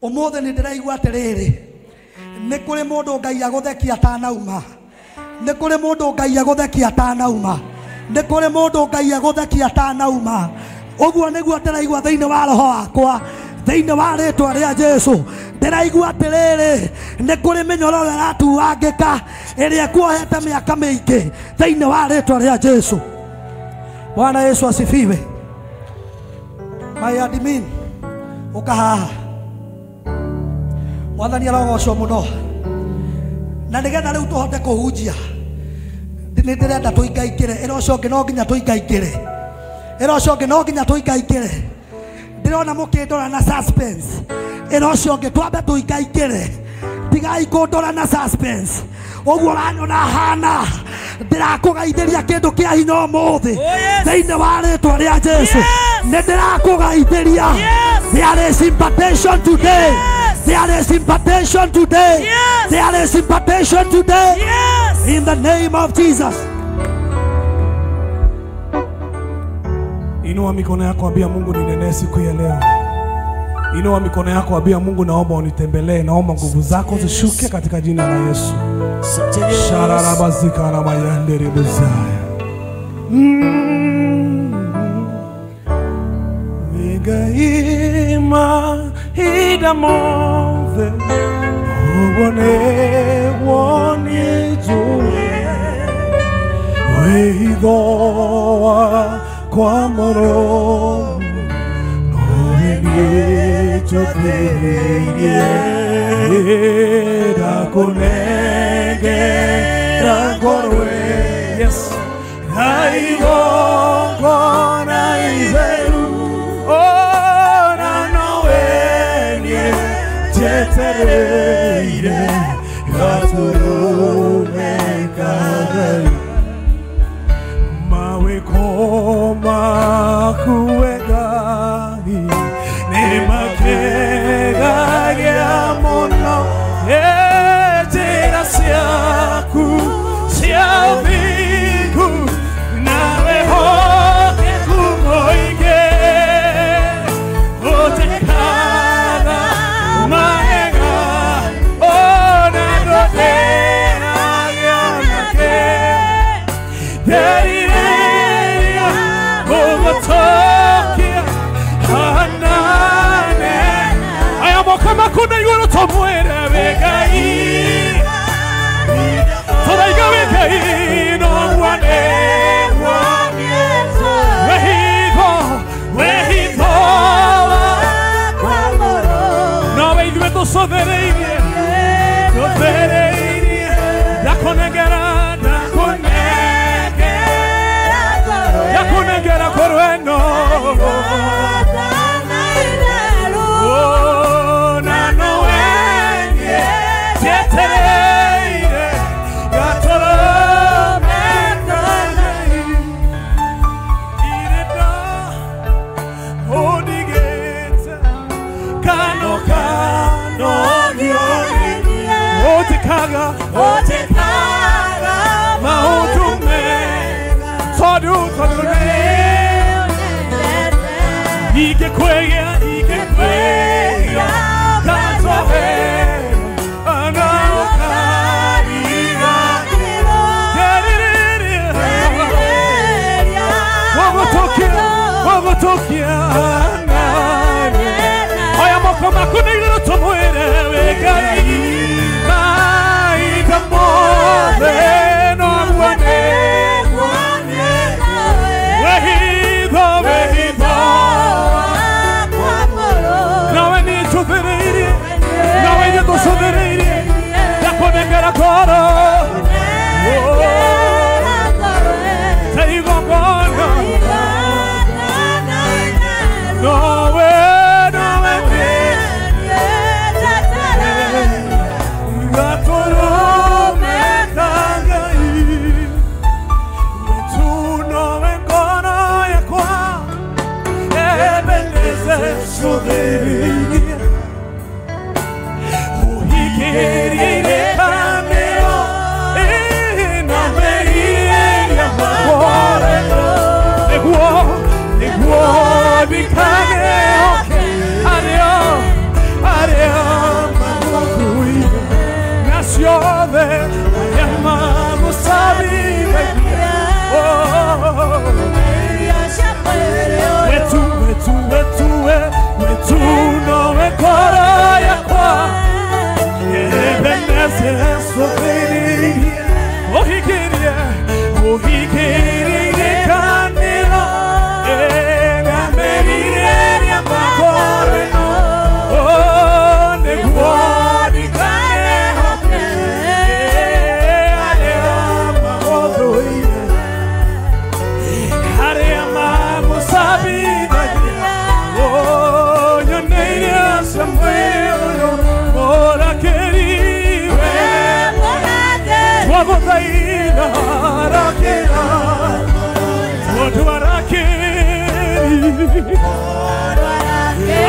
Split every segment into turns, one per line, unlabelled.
Umothe ni ndiraigua atiriri ni kuri mundu Ngai aguthekia atanauma ni kuri mundu Ngai aguthekia atanauma ni kuri mundu Ngai aguthekia atanauma uguo niguo ndiraigua thiini wa roho wakwa thiini wa ritwa ria Jesu ndiraigua atiriri ni kuri minyororo iratuangika iria kuohete miaka mingi thiini wa ritwa ria Jesu. Bwana Yesu asifiwe. My admin ukahaha mwathani arogocwo muno na nigetha riu tuhote kuhunjia ni ndirenda tuingaingire iroco ngi no nginya tuingaingire iroco ngi no nginya tuingaingire ndirona mukindora na suspense iroco ngi twambe tuingaingire tigai kundora na suspense uguo ranyona hana ndirakugaithiria kindu kia hinya umuthi thiini wa ritwa ria Jesu ni ndirakugaithiria. There is impartation today. There is impartation today. There is impartation today. In the name of Jesus.
Inua mikono yako, ambia Mungu ninene siku ya leo. Inua mikono yako, ambia Mungu naomba unitembelee, naomba nguvu zako zishuke katika jina la Yesu. Shararabazika na mayandere buzaya. Gaima idamove obone woni juwe weigoa kwa moro noeni chopeye rakonege rakorwe yes raigo kona izeru Tereire gaturume kadai mawe koma kuegari ne makega ya mono etera siaku siaviku nawe hoke kumoike otekara kama kuna yoro tomuere vegai toda igavegai no wane wehigo no veidveto sovereinie da konegera korweno Otekara mautume todu ike kwea katohe anaokariga wogotokia oya moko makune ilo tomuere vegai no wane wehigo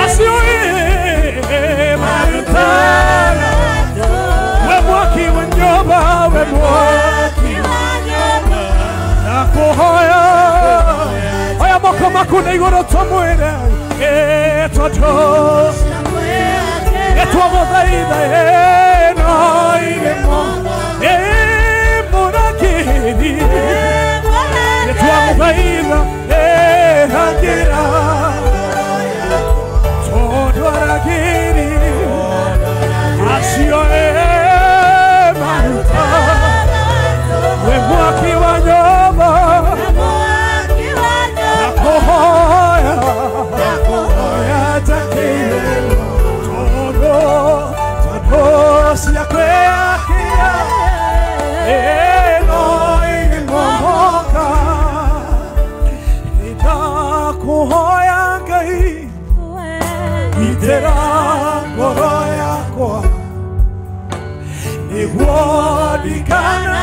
Acio maruta we mwaki wa nyumba we mwaki wa nyumba nakuhoya oya moko makuna igoro tomwire etoto etwamothaitha no iremo murakiri etwamothaitha hangira todwaragiri acio maruta we mwaki wa nyumba nakuhoya takire todo siakwe akia no ingimomoka itakuhoya Ngai itera ngoro yakwa niguonikana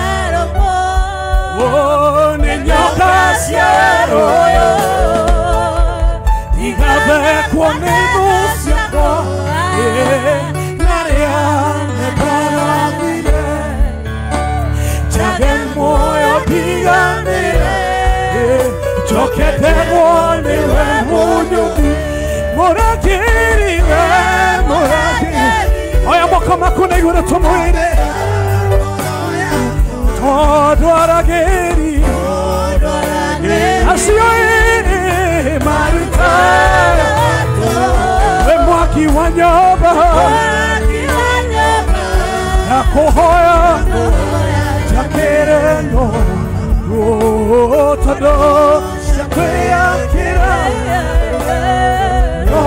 ni nyoka cia royo igavekwo nĩ thũ ciakwa naria nekaragire njage muoyo mbiganĩre njoketegwo nĩwe mũnyũmbi mũrakĩri we mũrakĩri oya moko makuna igũrũ tũmwĩre tondwaragĩri acio maruta we mwaki wa nyumba nakuhoya takire no todo siakwĩakĩra no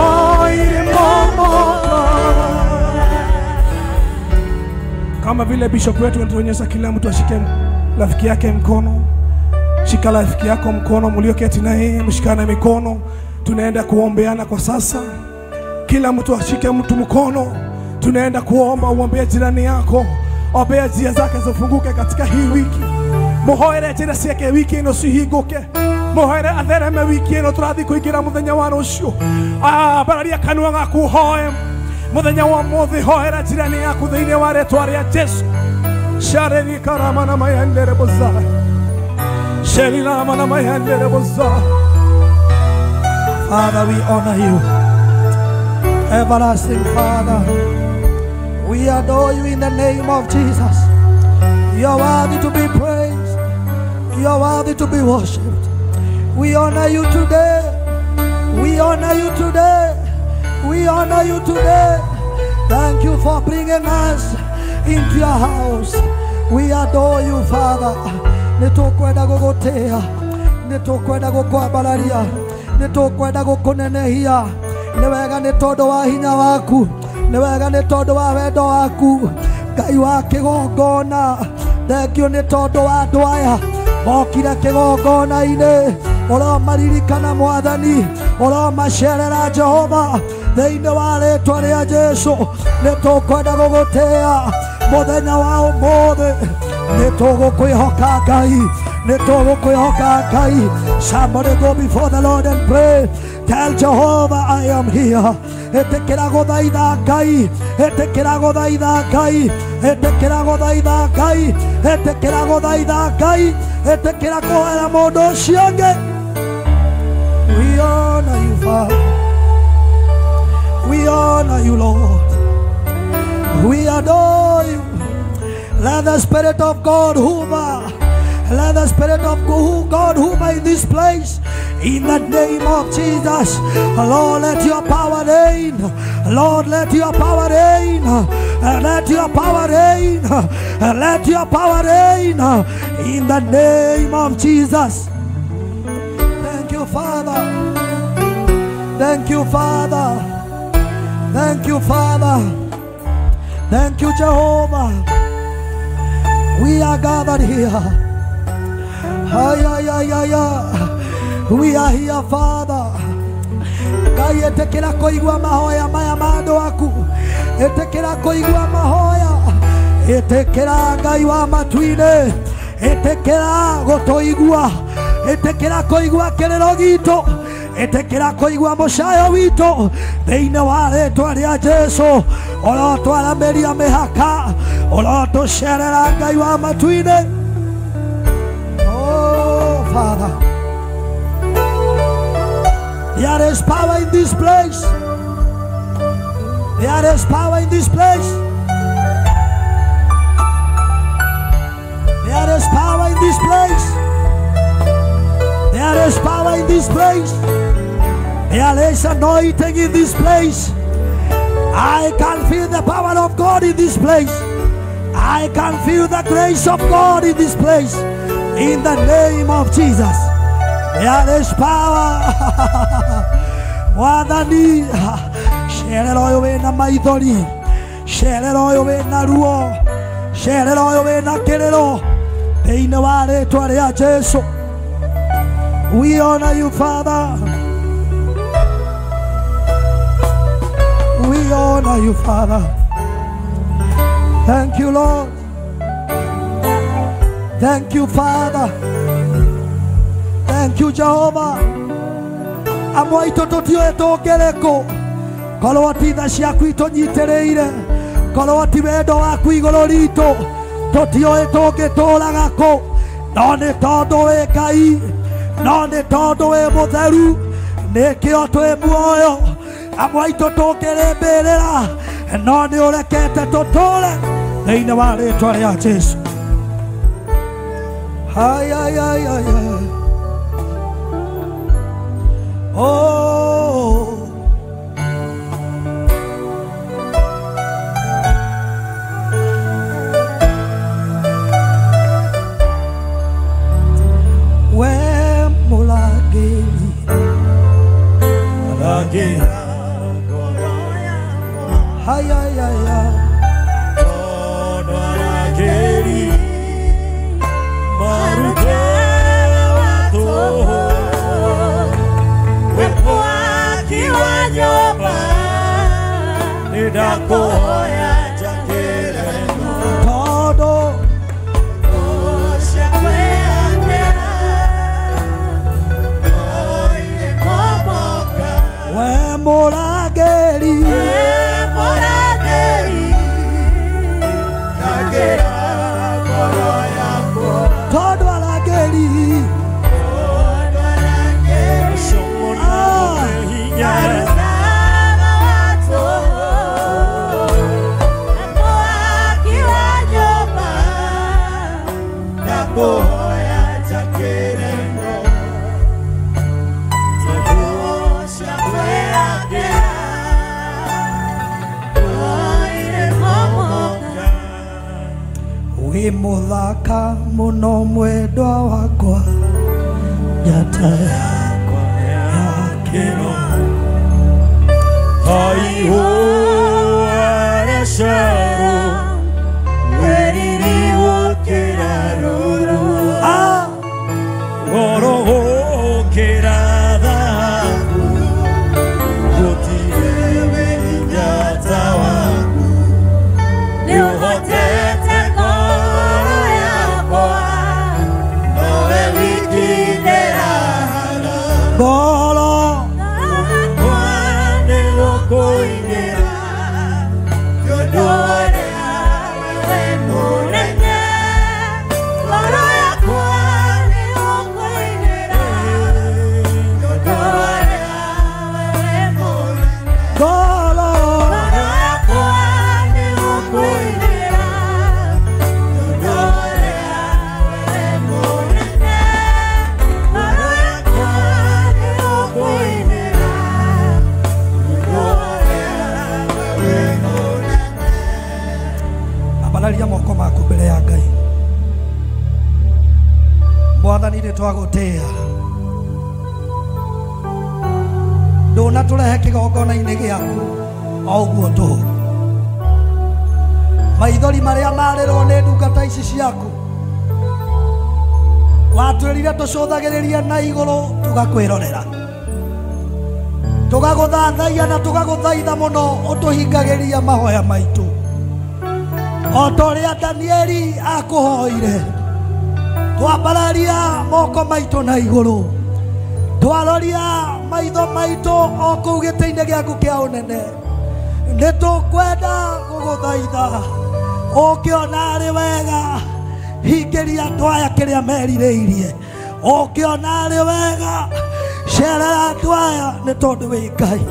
irimomoka. Kama vile bishop wetu anatuonyesha kila mtu ashike rafiki yake mkono. Shika rafiki yako mkono, mlioketi naye mshikane mikono. Tunaenda kuombeana kwa sasa. Kila mtu ashike mtu mkono. Tunaenda kuomba, uombee jirani yako. Ombea njia zake zifunguke katika hii wiki. Muhoere njira ciake wiki ino cihinguke. Muhoere athereme wiki ino turathi kuingira muthenya wa rucio. Bararia kanua gaku hoe. Muthenya wa muthi hoera jirani yaku thiini wa rĩtwa rĩa Jesu. Shareni karama na mayendere boza. Sherina na mayendere boza.
Father, we honor you. Everlasting Father, we adore you in the name of Jesus. You are worthy to be praised. You are worthy to be worshipped. We honor you today. We honor you today. We honor you today. Thank you for bringing us into your house. We adore you, Father. Nitokwenda gugutia, nitokwenda gukwambararia, nitokwenda gukunenehia. Ni wega ni tondu wa hinya waku, ni wega ni tondu wa wendo waku, Ngai wa kigongona. Thank you ni tondu wa andu aya mokire kigongona-ini, uromaririkana Mwathani, uromacerera Jehova thiini wa rĩtwa rĩa Jesu. Nitukwenda gugutia muthenya wa umuthi, nitugukwĩhoka Ngai, nitugukwĩhoka Ngai. Somebody go before the Lord and pray. Tell Jehovah, I am here. Etekera guthaitha Ngai, etekera guthaitha Ngai, etekera guthaitha Ngai, etekera guthaitha Ngai, etekera kuhera mundu ucio ũngĩ. We honor you, Father. We honor you, Lord. We adore you. Let the Spirit of God hover. Let the Spirit of God hover in this place. In the name of Jesus. Lord, let your power reign. Lord, let your power reign. Let your power reign. Let your power reign. In the name of Jesus. Thank you, Father. Thank you, Father. Thank you, Father. Thank you, Jehovah. We are gathered here. We are here, Father. Ngai etekera kuigua mahoya maya ma andu aku. Etekera kuigua mahoya. Etekera Ngai wa matu-ini. Etekera gutuigua. Etekera kuigua kiriro gitu. etekera kuigua mucayo witu thiini wa ritwa ria Jesu urotwarameria mihaka urotucerera Ngai wa matu-ini. Oh Father, there is power in this place. There is power in this place. There is power in this place. There is power in this place. There is anointing in this place. I can feel the power of God in this place. I can feel the grace of God in this place. In the name of Jesus. There is power. Mwathani, cerera uyu wina maithori, cerera uyu wina ruo, cerera uyu wina kiriro thiini wa ritwa ria Jesu. We honor you, Father. We honor you, Father. Thank you, Lord. Thank you, Father. Thank you, Jehovah. Amwaitu tutioe tugereko korwo ti tha ciaku itunyitiriire, korwo ti wendo waku iguru ritu, tutioe tungituraga ku, no ni tondu wi Ngai, no ni tondu wi mutheru, nikio twi muoyo. Amwaitu tungirimbirira, no ni urekete tuture thiini wa ritwa ria Jesu. Ay, ay, ay, ay, ay. Oh, when mulageli, ay, ay, ay, ay. Todo we morageri, todo alageri. Wi muthaka muno mwendwa wakwa, njata yakwa ya kiro.
Aiho arasharo weriri wokera ruru oro okera dhahabu gotiwe njata wangu niuhotete koro yakwa nowe wikindera
Golo
wane wokoinera yodore wewe munene koro yakwa ni wokoinera yodore wewe munene
golo
koro yakwa ni wokoinera yodore wewe munene koro yakwa ni wokoinera yodore wewe munene.
abalaria moko maku mbere ya Ngai. Mwathani nĩ twagũtĩĩa, ndũnatũrehe kĩgongona-inĩ gĩaku o ũguo tũhũ. Maithori marĩa marĩrwo nĩ ndungata ici ciaku watwĩrire tũcũthagĩrĩrie na igũrũ tũgakwĩrorera, tũgagũthathaiya na tũgagũthaitha mũno ũtũhingagĩria mahoya maitũ, o ta ũrĩa Danieli akũhoire. Twambararia moko maitũ na igũrũ twaroria maitho maitũ o kũu gĩtĩ-inĩ gĩaku kĩa ũnene nĩ tũkwenda gũgũthaitha ũkĩona arĩ wega hingĩria andũ aya kĩrĩa merirĩirie ũkĩona arĩ wega cerera andũ aya nĩ tondũ wĩ Ngai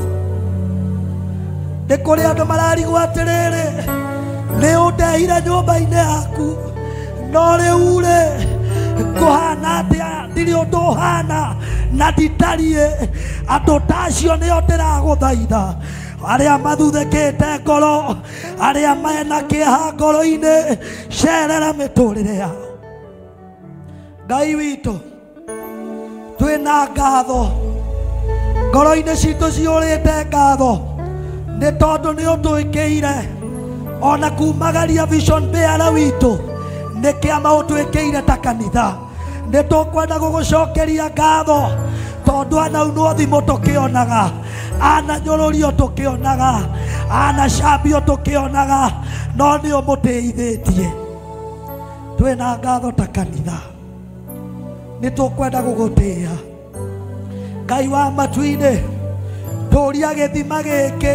nĩ kũrĩ andũ mararigwo atĩrĩrĩ nĩ ũndehire nyũmba-inĩ yaku no rĩu rĩ kũhana atĩa ndirĩ ũndũ ũhana na nditariĩ andũ ta acio nĩo ndĩragũthaitha arĩa mathuthĩkĩte ngoro arĩa mena kĩeha ngoro-inĩ cerera mĩtũrĩre yao Ngai witũ twĩna ngatho ngoro-inĩ citũ ciũrĩte ngatho nĩ tondũ nĩ ũtwĩkĩire ona kumagaria vision bearer witũ nĩ kĩama ũtwĩkĩire ta kanitha nĩ tũkwenda gũgũcokeria ngatho tondũ anaunwo thimũ tũkĩonaga ananyũrũrio tũkĩonaga anacambio tũkĩonaga no nĩ ũmũtĩithĩtie twĩna ngatho ta kanitha nĩ tũkwenda gũgũtĩĩa Ngai wa matu-inĩ tũria gĩthima gĩkĩ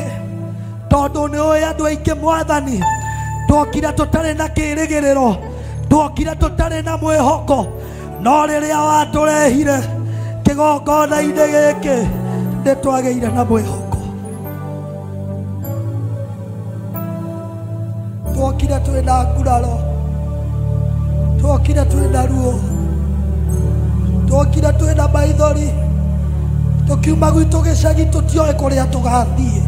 tondũ nĩ ũĩ andũ aingĩ Mwathani twokire tũtarĩ na kĩĩrĩgĩrĩro twokire tũtarĩ na mwĩhoko no rĩrĩa watũrehire kĩgongona-inĩ gĩkĩ nĩ twagĩire na mwĩhoko twokire twĩna nguraro twokire twĩna ruo twokire twĩna maithori tũkiuma gwitũ gĩcagi tũtioĩ kũrĩa tũgathiĩ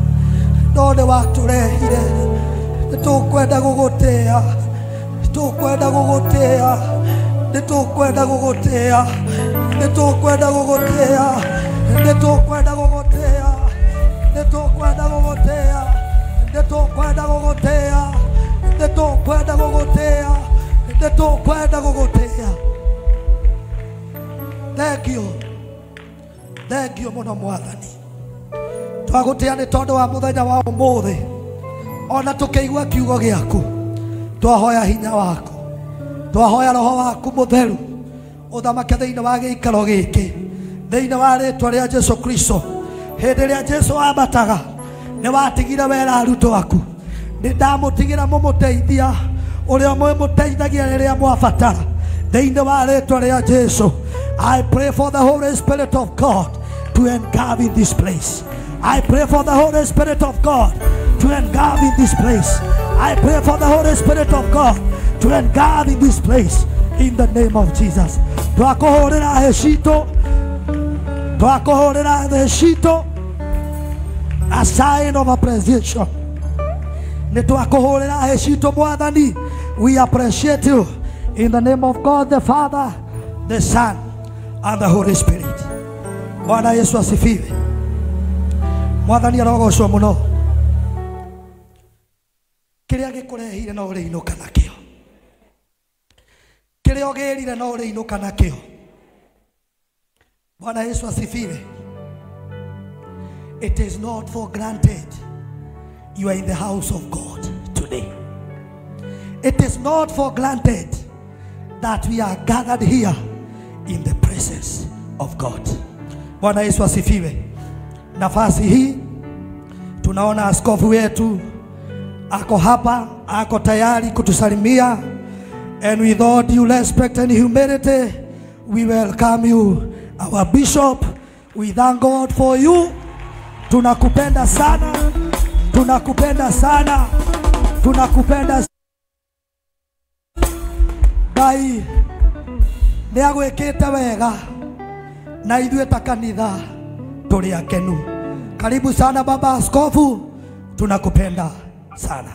no nĩ watũrehire nĩ tũkwenda gũgũtĩĩa tũkwenda gũgũtĩĩa nĩ tũkwenda gũgũtĩĩa nĩ tũkwenda gũgũtĩĩa nĩ tũkwenda gũgũtĩĩa nĩ tũkwenda gũgũtĩĩa nĩ tũkwenda gũgũtĩĩa nĩ tũkwenda gũgũtĩĩa nĩ tũkwenda gũgũtĩĩa Thank you mũno Mwathani twagũtĩĩa nĩ tondũ wa mũthenya wa ũmũthĩ ona tũkĩigua kiugo gĩaku twahoya hinya waku twahoya roho waku mũtheru ũthamake thĩinĩ wa gĩikaro gĩkĩ thĩinĩ wa rĩtwa rĩa Jesũ Kristo hĩndĩ ĩrĩa Jesũ ambataga nĩ watigire wera arutwo aku nĩ ndamũtigĩra mũmũteithia ũrĩa mũmũteithagia rĩrĩa mwabatara thĩinĩ wa rĩtwa rĩa Jesũ I pray for the Holy Spirit of God to engulf in this place. I pray for the Holy Spirit of God to engulf in this place. I pray for the Holy Spirit of God to engulf in this place in the name of Jesus. Twakuhorera heshito a sign of appreciation. Ni twakuhorera heshito Mwathani. We appreciate you in the name of God the Father, the Son and the Holy Spirit. Bwana Yesu asifiwe. Mwathani arogocwo muno. Kĩrĩa gĩkũrehire no ũrĩinũka nakĩo. Kĩrĩa ũgĩrire no ũrĩinũka nakĩo. Bwana Yesu asifiwe. It is not for granted you are in the house of God today. It is not for granted that we are gathered here in the presence of God. Bwana Yesu asifiwe. Nafasi hii tunaona askofu wetu ako hapa, ako tayari kutusalimia, and with all due respect and humility we welcome you, our bishop. We thank God for you. Tunakupenda sana, tunakupenda sana, tunakupenda. Ngai nĩ agwĩkĩte wega na ithuĩ ta kanitha tũrĩ akenu. Karibu sana baba askofu, tunakupenda sana.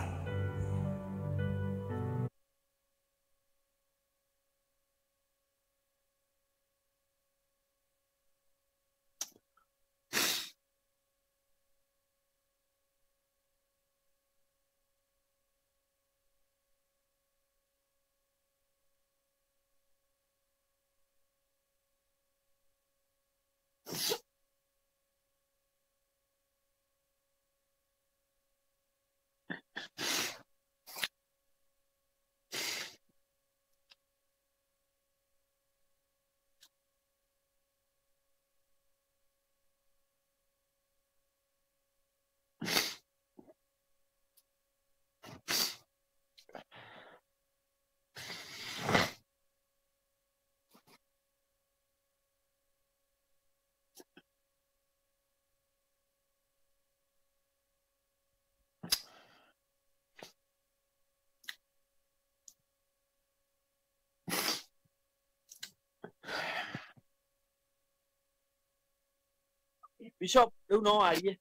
Bishop, rĩu no warie.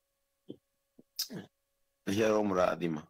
Nĩcio mũrathima.